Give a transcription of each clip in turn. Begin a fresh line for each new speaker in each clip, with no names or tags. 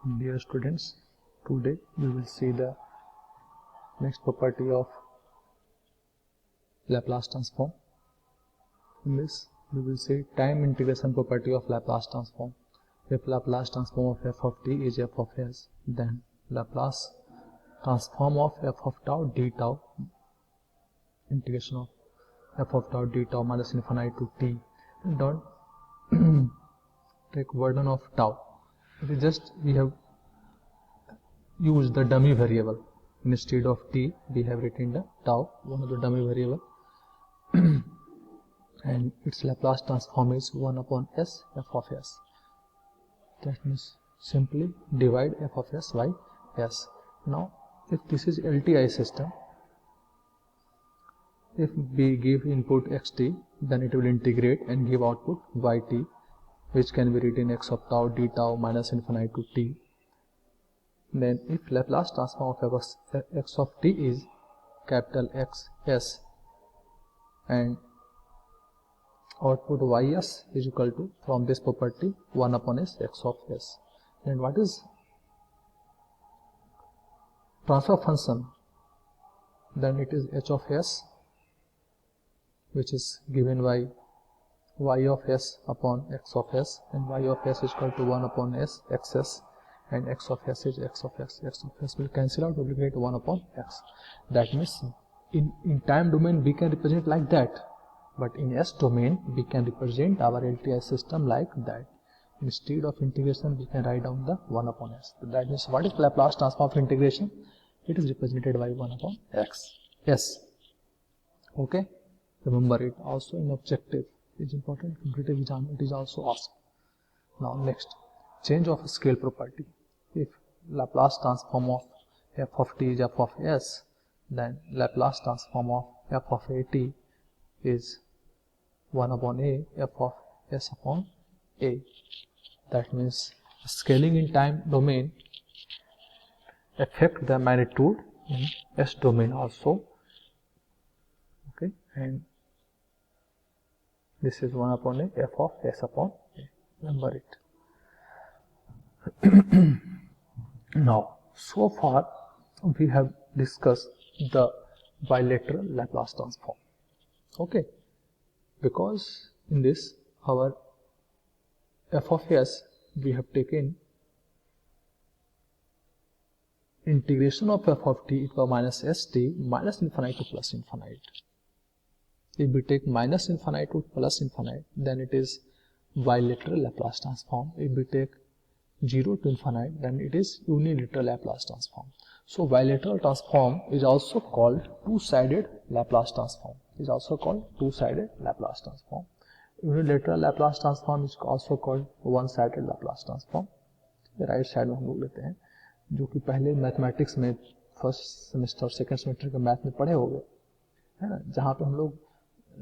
Dear students, today we will see the next property of Laplace transform. In this, we will see time integration property of Laplace transform. If Laplace transform of f of t is f of s, then Laplace transform of f of tau d tau, integration of f of tau d tau minus infinite to t. Don't take burden of tau. It is just we have used the dummy variable. Instead of t, we have written the tau, one of the dummy variable, and its Laplace transform is 1 upon s f of s. That means simply divide f of s by s. Now, if this is LTI system, if we give input xt, then it will integrate and give output yt, which can be written x of tau d tau minus infinite to t. Then if Laplace transform of x of t is capital X s and output ys is equal to, from this property, 1 upon s x of s. Then what is transfer function? Then it is h of s, which is given by y of s upon x of s, and y of s is equal to 1 upon s xs, and x of s is x of x. X of s will cancel out, will get 1 upon x. That means in time domain we can represent like that, but in s domain we can represent our LTI system like that. Instead of integration, we can write down the 1 upon s. That means what is Laplace transform of integration? It is represented by 1 upon x. Yes. Okay. Remember it. Also in objective is important. Competitive exam it is also asked. Now next, change of scale property. If Laplace transform of f of t is f of s, then Laplace transform of f of at is 1 upon a f of s upon a. That means scaling in time domain affect the magnitude in s domain also. Okay, and this is 1 upon a f of s upon a. Remember it. Now, so far we have discussed the bilateral Laplace transform. Okay, because in this our f of s we have taken integration of f of t e to the power minus st minus infinite to plus infinite. If we take minus infinite to plus infinite, then it is bilateral Laplace transform. If we take 0 to infinite, then it is unilateral Laplace transform. So bilateral transform is also called two-sided Laplace transform. Unilateral Laplace transform is also called one-sided Laplace transform. Right side में हम लोग लेते हैं, जो कि पहले mathematics में first semester और सेकेंड सेमेस्टर के मैथ में पढ़े होंगे, है ना, जहाँ पे हम लोग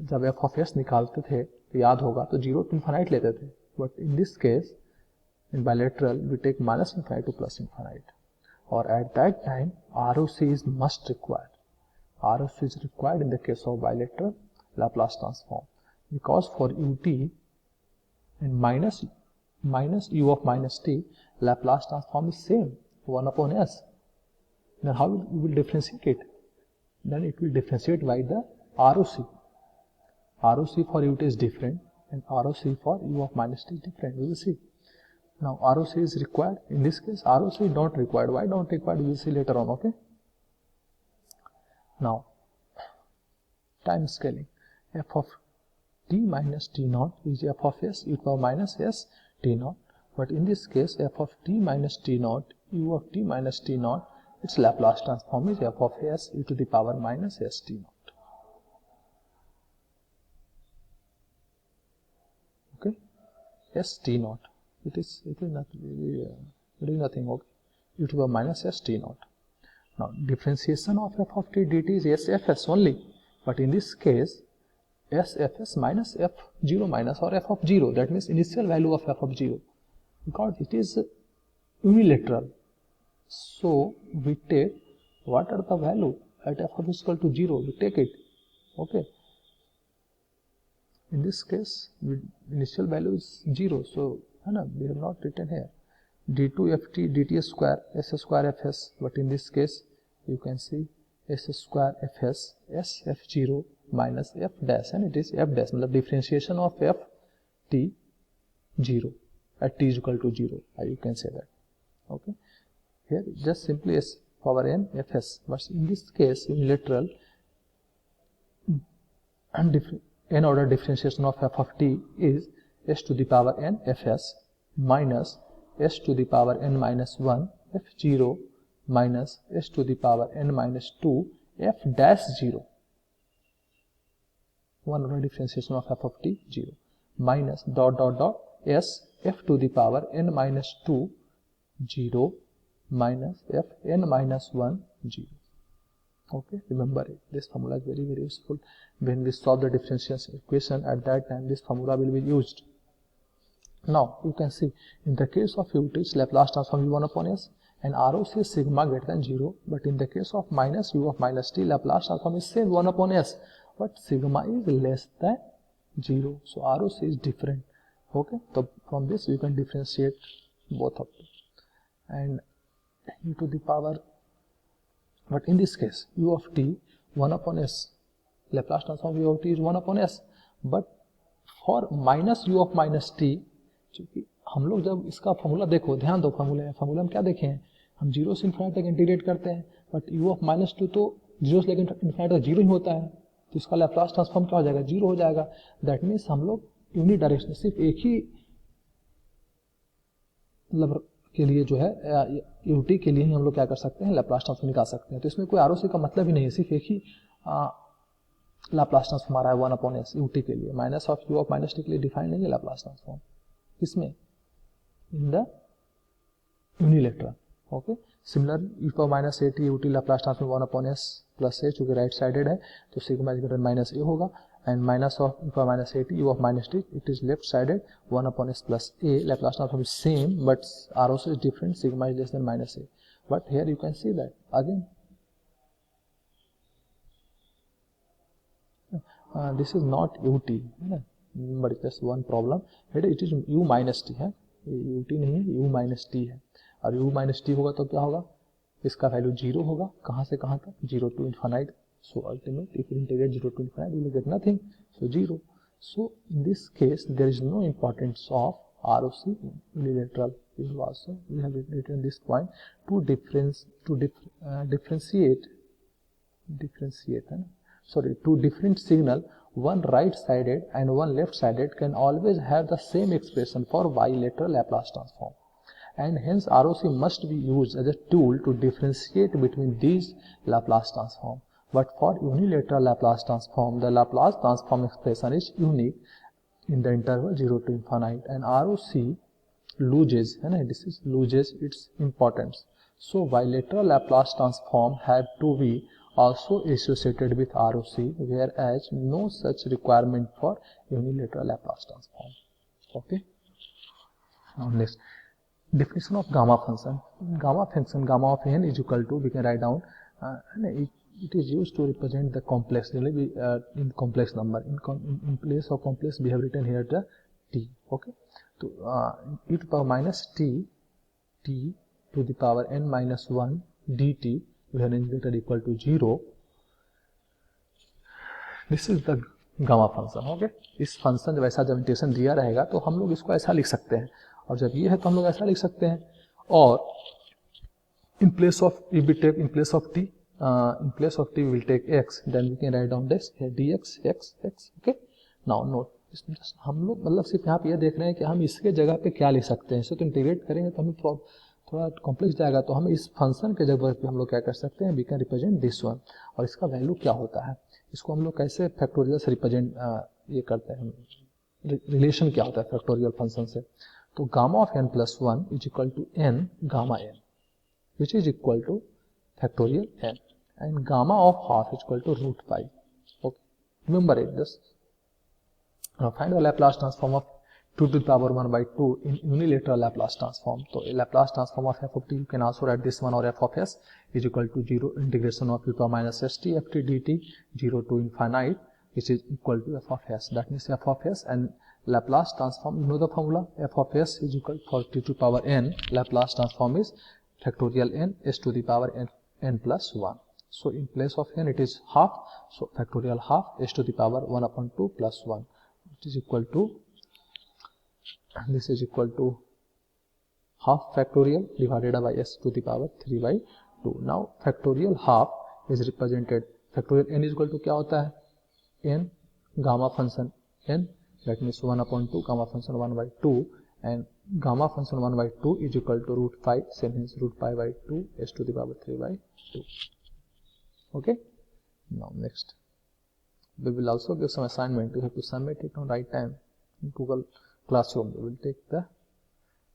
जब एफ ऑफ एस निकालते थे तो याद होगा तो 0 to infinite लेते थे. But in this case in bilateral we take minus infinite to plus infinite, or at that time ROC is must required. ROC is required in the case of bilateral Laplace transform, because for ut and minus u of minus t, Laplace transform is same, 1 upon s. Then how we will differentiate it? Then it will differentiate by the ROC. ROC for ut is different and ROC for u of minus t is different. We will see. Now ROC is required. In this case ROC is not required. Why not required? We will see later on. Okay. Now time scaling. F of t minus t naught is f of s e to the power minus s t naught. But in this case f of t minus t naught, u of t minus t naught, its Laplace transform is f of s e to the power minus s t naught. Okay. S t naught. It is nothing. Okay, e to the power minus s t naught. Now differentiation of f of t dt is sfs only, but in this case sfs minus f0 minus or f of 0, that means initial value of f of 0, because it is unilateral. So we take what are the value at f of is equal to 0, we take it. Okay, in this case initial value is 0, so we have not written here. d2ft dt square s square fs, but in this case you can see s square fs s f0 minus f dash, and it is f dash, मतलब differentiation of f t 0 at t is equal to 0, you can say that. Okay, here just simply s power n fs, but in this case unilateral and n order differentiation of f of t is s to the power n fs minus s to the power n minus 1 f0 minus s to the power n minus 2 f dash 0, one order differentiation of f of t 0, minus dot dot dot s f to the power n minus 2 0 minus f n minus 1 0. Okay, remember it. This formula is very useful when we solve the differential equation. At that time this formula will be used. Now you can see in the case of ut its Laplace transform u1 upon s, and ROC is sigma greater than 0, but in the case of minus u of minus t, Laplace transform is same 1 upon s, but sigma is less than 0, so ROC is different. Okay, so from this you can differentiate both of them, and e to the power, but in this case u of t 1 upon s, Laplace transform u of t is 1 upon s, but for minus u of minus t, क्योंकि हम लोग जब इसका formula देखो, ध्यान दो, formula में क्या देखे हैं, हम 0 से इन्फिनिटी तक इंटीग्रेट करते हैं, बट u ऑफ माइनस 2 तो 0 से लेकर इन्फिनिटी तक 0 ही होता है, तो इसका लैप्लास ट्रांसफॉर्म क्या हो जाएगा, 0 हो जाएगा. दैट मीन्स हम लोग यूनिट डायरेक्शन सिर्फ एक ही मतलब के लिए जो है यूटी के लिए ही हम लोग क्या कर सकते हैं, लैप्लास ट्रांसफॉर्म निकाल सकते हैं. तो इसमें कोई आरओसी का मतलब ही नहीं है, सिर्फ एक ही लैप्लास ट्रांसफॉर्म आ रहा है 1 अपॉन एस यूटी के लिए. Minus of u of minus t के लिए डिफाइन नहीं है लैप्लास ट्रांसफॉर्म, इसमें in the unilateral. Okay, similar e power minus a t u t Laplace transform 1 upon s plus a, चूंकि राइट साइडेड है तो sigma is greater minus a होगा, and minus of e power minus a t u of minus t, it is left sided 1 upon s plus a. Laplace transform is same but are also is different, sigma is less than minus a, but here you can see that again this is not ut, but it's just one problem, it is u minus t है, ut नहीं है, u minus t है, और u minus t होगा तो क्या होगा, इसका वैल्यू 0 होगा, कहाँ से कहाँ तक, 0 to infinite. So ultimate if you integrate 0 to infinite you will get nothing, so 0. So in this case there is no importance of ROC unilateral. We have written this point to two different signal, one right sided and one left sided, can always have the same expression for bilateral Laplace transform, and hence ROC must be used as a tool to differentiate between these Laplace transform. But for unilateral Laplace transform, the Laplace transform expression is unique in the interval 0 to infinite, and ROC loses its importance. So bilateral Laplace transform have to be also associated with ROC, whereas no such requirement for unilateral Laplace transform. Okay. Now next, definition of gamma function. Gamma of n is equal to, we can write down, it is used to represent the complex, in complex number. In place of complex we have written here the t. Okay. So e to the power minus t to the power n minus 1 dt, we have integrated equal to 0. This is the gamma function. Okay, इस function जब ऐसा जब integration दिया रहेगा तो हम लोग इसको ऐसा लिख सकते हैं, और जब ये है तो हम लोग ऐसा लिख सकते हैं. और in place of t will take x, then we can write down this dx x. Okay, now note, हम लोग मतलब सिर्फ यहाँ पे ये देख रहे हैं कि हम इसके जगह पे क्या लिख सकते हैं. इससे तो इंटीग्रेट करेंगे तो हमें थोड़ा कॉम्प्लेक्स जाएगा, तो हम इस फंक्शन के जगह पे हम लोग क्या कर सकते हैं, we can represent this one. और इसका वैल्यू क्या होता है, इसको हम लोग कैसे फैक्टोरियल से रिप्रेजेंट ये करते हैं, रिलेशन क्या होता है फैक्टोरियल फंक्शन से. तो gamma of n plus 1 is equal to n gamma n, which is equal to factorial n, and gamma of half is equal to root 5. Okay, remember it. Just find the Laplace transform of 2 to the power 1 by 2 in unilateral Laplace transform. So a Laplace transform of f of t, you can also write this one, or f of s is equal to 0 integration of e power minus st ft dt 0 to infinite, which is equal to f of s. That means f of s and Laplace transform, you know the formula, f of s is equal for t to the power n, Laplace transform is factorial n s to the power n plus 1. So in place of n it is half, so factorial half s to the power 1 upon 2 plus 1, which is equal to, this is equal to half factorial divided by s to the power 3 by 2. Now factorial half is represented, factorial n is equal to क्या होता है, n gamma function n, that means 1 upon 2 gamma function 1 by 2, and gamma function 1 by 2 is equal to root 5, same hence root pi by 2 s to the power 3 by 2. Okay, now next we will also give some assignment. You have to submit it on right time in Google Classroom. We will take the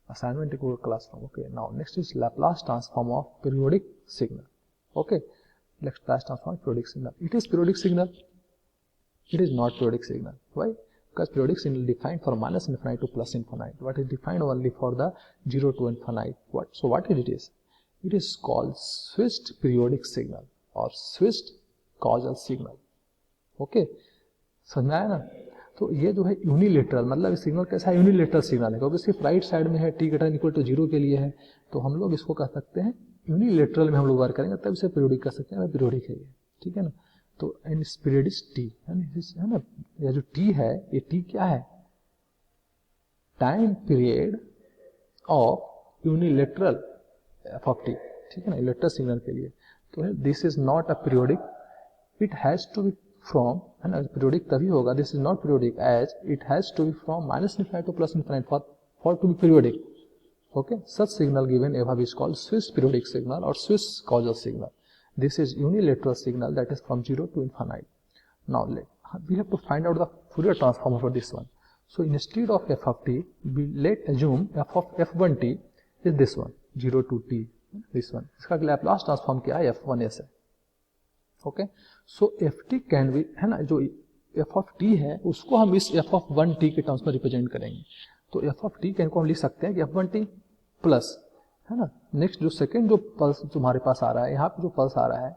assignment in Google Classroom. Okay, now next is Laplace transform of periodic signal. Okay, Laplace transform of periodic signal. It is periodic signal, it is not periodic signal. Why? Because periodic signal defined for minus infinite to plus infinite, what is defined only for the 0 to infinite. So what it is? It is called switched periodic signal और switched causal signal. Okay, समझ में आया ना. तो ये जो है unilateral, मतलब सिग्नल कैसा है, यूनिलेटरल सिग्नल है, क्योंकि सिर्फ राइट साइड में है, t ग्रेटर इक्वल टू 0 के लिए है, तो हम लोग इसको कह सकते हैं यूनिलेटरल में हम लोग वर्क करेंगे, तब इसे पीरियोडिक कर सकते हैं, पीरियोडिक है ये, ठीक है ना. तो एन पीरियड इज टी है ना, यह जो टी है, ये टी क्या है, time period of unilateral f of t, ठीक है ना, यूनिलेटरल सिग्नल के लिए. तो this is not a periodic, it has to be from, है ना, पीरियोडिक तभी होगा, this is not periodic as it has to be from minus infinite to plus infinite for to be periodic. Okay, such signal given above is called switched periodic signal or switched causal signal. This is unilateral signal that is from 0 to infinite. Now we have to find out the Fourier transform for this one. So instead of f of t, we let assume f of f1t is this one, 0 to t, this one. इसका Laplace transform क्या है, f1s है. Okay, so ft can be, है ना, जो f of t है उसको हम इस f of 1t के टर्म्स में रिप्रेजेंट करेंगे. तो f of t को हम लिख सकते हैं कि f1t प्लस, है ना, नेक्स्ट जो सेकंड जो पल्स तुम्हारे पास आ रहा है, यहाँ पे जो पल्स आ रहा है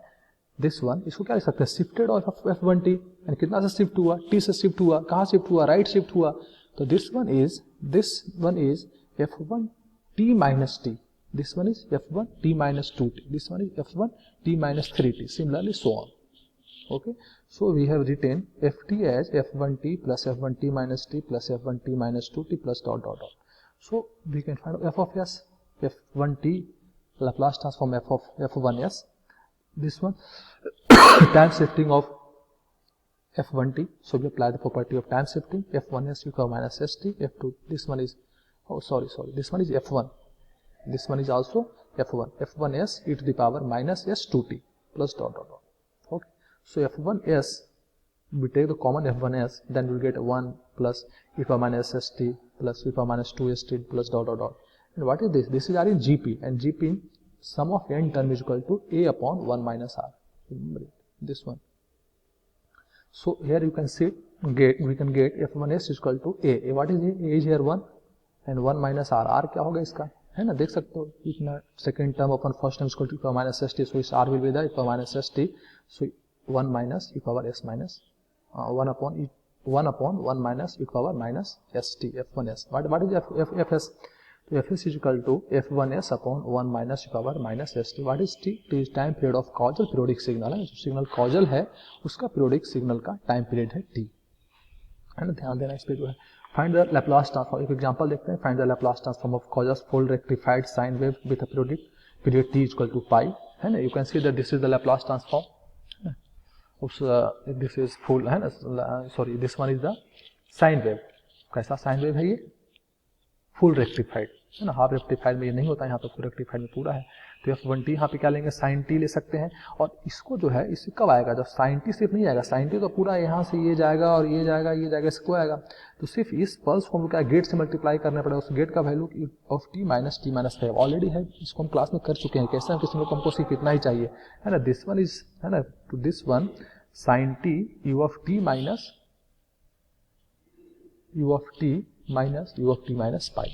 दिस वन, इसको क्या लिख सकते हैं, शिफ्टेड ऑफ f1t, यानी कितना से शिफ्ट हुआ, t से शिफ्ट हुआ, कहाँ शिफ्ट हुआ, राइट शिफ्ट हुआ. तो this one is f1t minus t, this one is f1t minus 2t, this one is f1t minus 3t, similarly so on. Okay, so we have written ft as f1t plus f1t minus t plus f1t minus 2t plus dot dot dot. So we can find f of s, f1t Laplace transform f of f1s, this one time shifting of f1t, so we apply the property of time shifting, f1s equal minus st, f2, this one is, oh sorry, this one is f1, this one is also f1, f1s e to the power minus s2t plus dot dot dot. Okay, so f1s, we take the common f1s, then we'll get 1 plus e power minus st plus e power minus 2st plus dot dot dot. And what is this? This is R in GP, and GP sum of n term is equal to a upon 1 minus r. Remember it, this one. So here you can see, we can get f1s is equal to a. What is a? A is here 1 and 1 minus r. R क्या होगा इसका, है ना, देख सकते हो, इतना second term अपन first term equal to e power minus st, so इस r will be the e power minus st, so 1 minus e power s minus 1 upon 1 minus e power minus st, f1s. What is fs? So fs is equal to f1s upon 1 minus e power minus st. What is t? T is time period of causal periodic signal है, जो signal causal है उसका periodic signal का time period है t, है ना, ध्यान देना इस पे जो है. Find the Laplace transform, एक एग्जांपल देखते हैं. Find the Laplace transform of causal fold rectified sine wave with a period t is equal to pi, है ना. You can see that this is the Laplace transform. This is full, है ना, sorry, this one is the sine wave. कैसा sine wave है ये, full rectified, है ना, half rectified में ये नहीं होता, यहाँ पे फुल रेक्टिफाइड में पूरा है. तो f1t यहाँ पे क्या लेंगे, साइन t ले सकते हैं. और इसको जो है, इससे कब आएगा, जब साइन t सिर्फ नहीं आएगा, साइन t तो पूरा यहाँ से ये जाएगा और ये जाएगा, ये जाएगा, इसको आएगा. तो सिर्फ इस पल्स को हम क्या गेट से मल्टीप्लाई करना पड़ेगा, उस गेट का value of t minus t minus 5 already है, इसको हम क्लास में कर चुके हैं. कैसे हम किसी को, हमको सिर्फ इतना ही चाहिए, है ना. दिस वन इज, है ना, to this one sine t u of t minus u of t minus pi.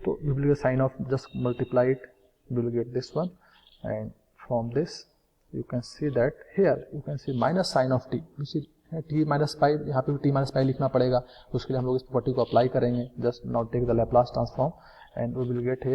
So you will get sign of, just multiply it, you will get this one, and from this you can see that here you can see minus sine of t, which is T minus pi, यहाँ पे भी T minus pi लिखना पड़ेगा, उसके लिए हम लोग इस प्रॉपर्टी को अप्लाई करेंगे. Just now take the Laplace transform and we will gate